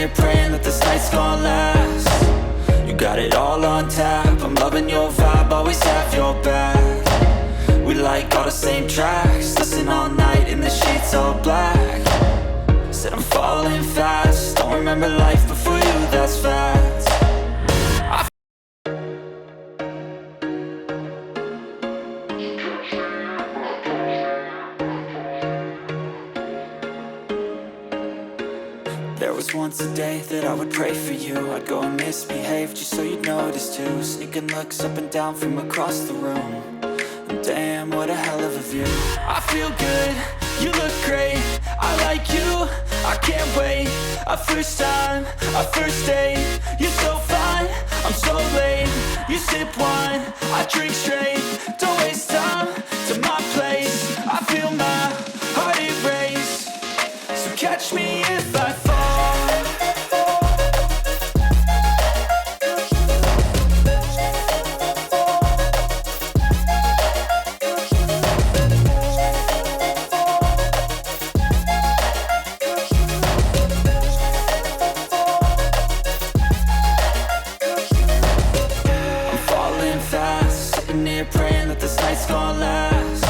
here praying that this night's gonna last. You got it all on tap, I'm loving your vibe, always have your back. We like all the same tracks, listen all night in the sheets all black. Said I'm falling fast, don't remember life before you, that's fact. There was once a day that I would pray for you. I'd go and misbehave just so you'd notice too. Sneaking looks up and down from across the room. And damn, what a hell of a view. I feel good, you look great, I like you, I can't wait. A first time, a first date, you're so fine, I'm so late. You sip wine, I drink straight, don't waste time to my place. I feel my heart erase, so catch me if I fall. Praying that this night's gonna last.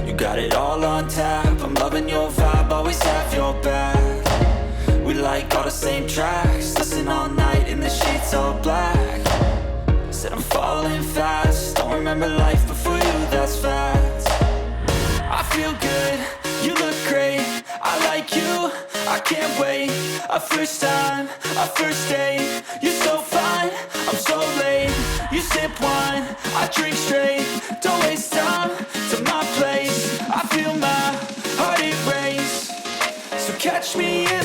You got it all on tap, I'm loving your vibe, always have your back. We like all the same tracks, listen all night in the sheets all black. Said I'm falling fast, don't remember life before you, that's fact. I feel good, you look great, I like you, I can't wait. A first time, a first date, you're so fine, I'm so late. You sip wine, I drink straight, don't waste time to my place. I feel my heart erase, so catch me if